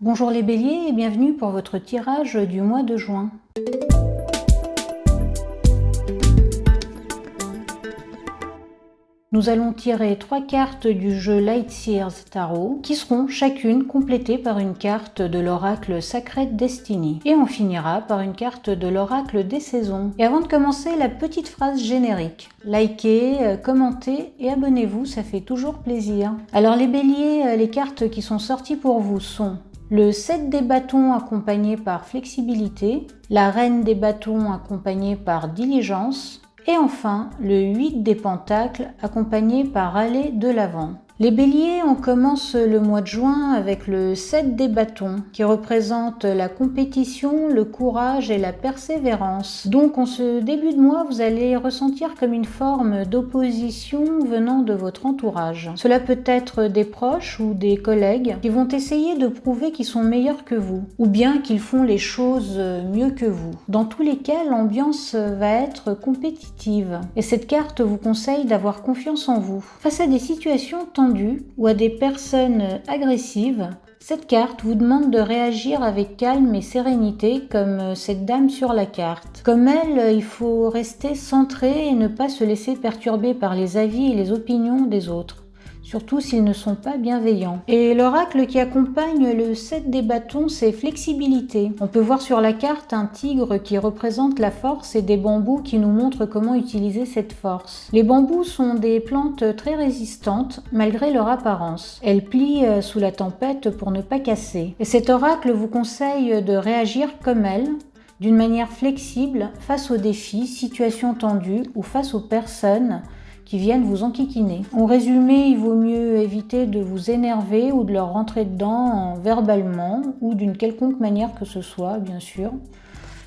Bonjour les béliers et bienvenue pour votre tirage du mois de juin. Nous allons tirer 3 cartes du jeu Lightseers Tarot qui seront chacune complétées par une carte de l'oracle Sacred Destiny. Et on finira par une carte de l'oracle des saisons. Et avant de commencer, la petite phrase générique. Likez, commentez et abonnez-vous, ça fait toujours plaisir. Alors les béliers, les cartes qui sont sorties pour vous sont le 7 des bâtons accompagné par flexibilité, la reine des bâtons accompagnée par diligence, et enfin le 8 des pentacles accompagné par aller de l'avant. Les béliers, on commence le mois de juin avec le 7 des bâtons qui représente la compétition, le courage et la persévérance. Donc en ce début de mois, vous allez ressentir comme une forme d'opposition venant de votre entourage. Cela peut être des proches ou des collègues qui vont essayer de prouver qu'ils sont meilleurs que vous ou bien qu'ils font les choses mieux que vous. Dans tous les cas, l'ambiance va être compétitive et cette carte vous conseille d'avoir confiance en vous. Face à des situations tendues ou à des personnes agressives, cette carte vous demande de réagir avec calme et sérénité comme cette dame sur la carte. Comme elle, il faut rester centré et ne pas se laisser perturber par les avis et les opinions des autres, surtout s'ils ne sont pas bienveillants. Et l'oracle qui accompagne le 7 des bâtons, c'est flexibilité. On peut voir sur la carte un tigre qui représente la force et des bambous qui nous montrent comment utiliser cette force. Les bambous sont des plantes très résistantes malgré leur apparence. Elles plient sous la tempête pour ne pas casser. Et cet oracle vous conseille de réagir comme elle, d'une manière flexible face aux défis, situations tendues ou face aux personnes qui viennent vous enquiquiner. En résumé, il vaut mieux éviter de vous énerver ou de leur rentrer dedans verbalement ou d'une quelconque manière que ce soit, bien sûr,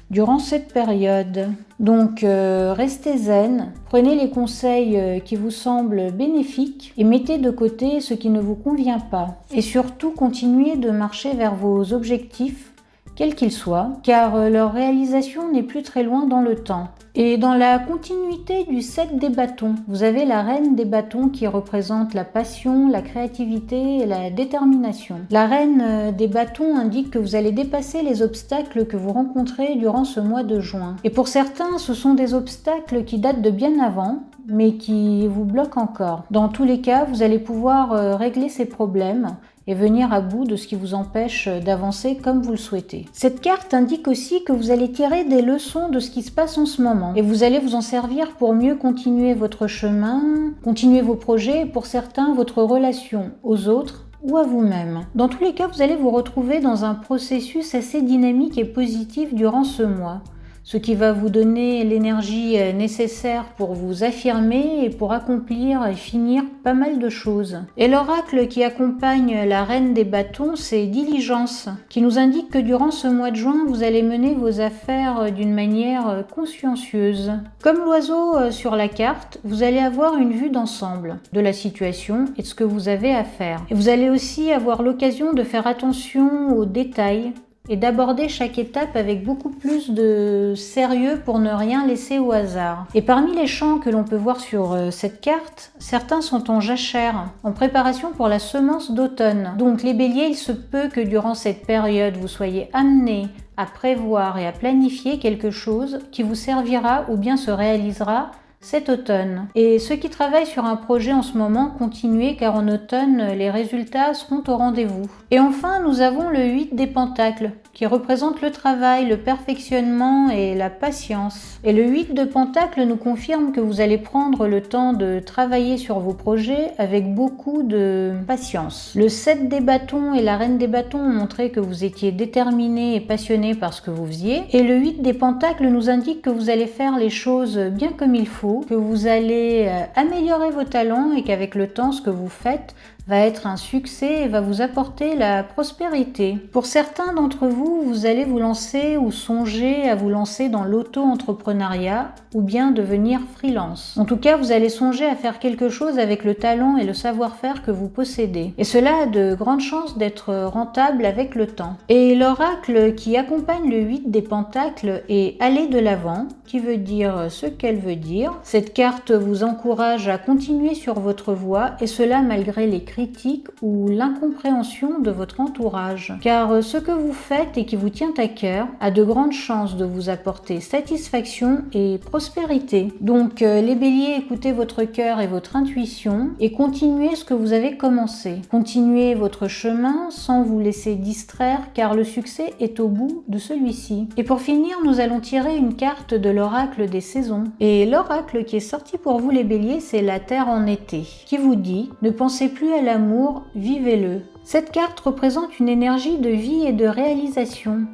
durant cette période. Donc, restez zen, prenez les conseils qui vous semblent bénéfiques et mettez de côté ce qui ne vous convient pas. Et surtout, continuez de marcher vers vos objectifs, quels qu'ils soient, car leur réalisation n'est plus très loin dans le temps. Et dans la continuité du 7 des bâtons, vous avez la reine des bâtons qui représente la passion, la créativité et la détermination. La reine des bâtons indique que vous allez dépasser les obstacles que vous rencontrez durant ce mois de juin. Et pour certains, ce sont des obstacles qui datent de bien avant, mais qui vous bloquent encore. Dans tous les cas, vous allez pouvoir régler ces problèmes et venir à bout de ce qui vous empêche d'avancer comme vous le souhaitez. Cette carte indique aussi que vous allez tirer des leçons de ce qui se passe en ce moment et vous allez vous en servir pour mieux continuer votre chemin, continuer vos projets et pour certains votre relation aux autres ou à vous-même. Dans tous les cas, vous allez vous retrouver dans un processus assez dynamique et positif durant ce mois, ce qui va vous donner l'énergie nécessaire pour vous affirmer et pour accomplir et finir pas mal de choses. Et l'oracle qui accompagne la reine des bâtons, c'est Diligence, qui nous indique que durant ce mois de juin, vous allez mener vos affaires d'une manière consciencieuse. Comme l'oiseau sur la carte, vous allez avoir une vue d'ensemble de la situation et de ce que vous avez à faire. Et vous allez aussi avoir l'occasion de faire attention aux détails, et d'aborder chaque étape avec beaucoup plus de sérieux pour ne rien laisser au hasard. Et parmi les champs que l'on peut voir sur cette carte, certains sont en jachère, en préparation pour la semence d'automne. Donc les béliers, il se peut que durant cette période, vous soyez amenés à prévoir et à planifier quelque chose qui vous servira ou bien se réalisera cet automne. Et ceux qui travaillent sur un projet en ce moment, continuez car en automne, les résultats seront au rendez-vous. Et enfin, nous avons le 8 des pentacles qui représente le travail, le perfectionnement et la patience. Et le 8 de pentacles nous confirme que vous allez prendre le temps de travailler sur vos projets avec beaucoup de patience. Le 7 des bâtons et la reine des bâtons ont montré que vous étiez déterminé et passionné par ce que vous faisiez. Et le 8 des pentacles nous indique que vous allez faire les choses bien comme il faut, que vous allez améliorer vos talents et qu'avec le temps, ce que vous faites va être un succès et va vous apporter la prospérité. Pour certains d'entre vous, vous allez vous lancer ou songer à vous lancer dans l'auto-entrepreneuriat ou bien devenir freelance. En tout cas, vous allez songer à faire quelque chose avec le talent et le savoir-faire que vous possédez. Et cela a de grandes chances d'être rentable avec le temps. Et l'oracle qui accompagne le 8 des pentacles est aller de l'avant, qui veut dire ce qu'elle veut dire. Cette carte vous encourage à continuer sur votre voie et cela malgré les critique ou l'incompréhension de votre entourage. Car ce que vous faites et qui vous tient à cœur a de grandes chances de vous apporter satisfaction et prospérité. Donc les béliers, écoutez votre cœur et votre intuition et continuez ce que vous avez commencé. Continuez votre chemin sans vous laisser distraire car le succès est au bout de celui-ci. Et pour finir, nous allons tirer une carte de l'oracle des saisons. Et l'oracle qui est sorti pour vous les béliers, c'est la Terre en été, qui vous dit « Ne pensez plus à l'amour, vivez-le ». Cette carte représente une énergie de vie et de réalisation.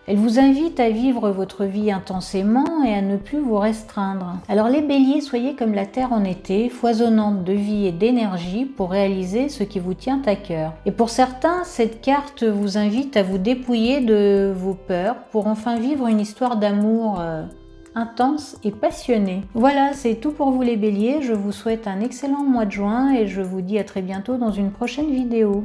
Elle vous invite à vivre votre vie intensément et à ne plus vous restreindre. Alors les béliers, soyez comme la terre en été, foisonnante de vie et d'énergie pour réaliser ce qui vous tient à cœur. Et pour certains, cette carte vous invite à vous dépouiller de vos peurs pour enfin vivre une histoire d'amour intense et passionnée. Voilà, c'est tout pour vous les béliers. Je vous souhaite un excellent mois de juin et je vous dis à très bientôt dans une prochaine vidéo.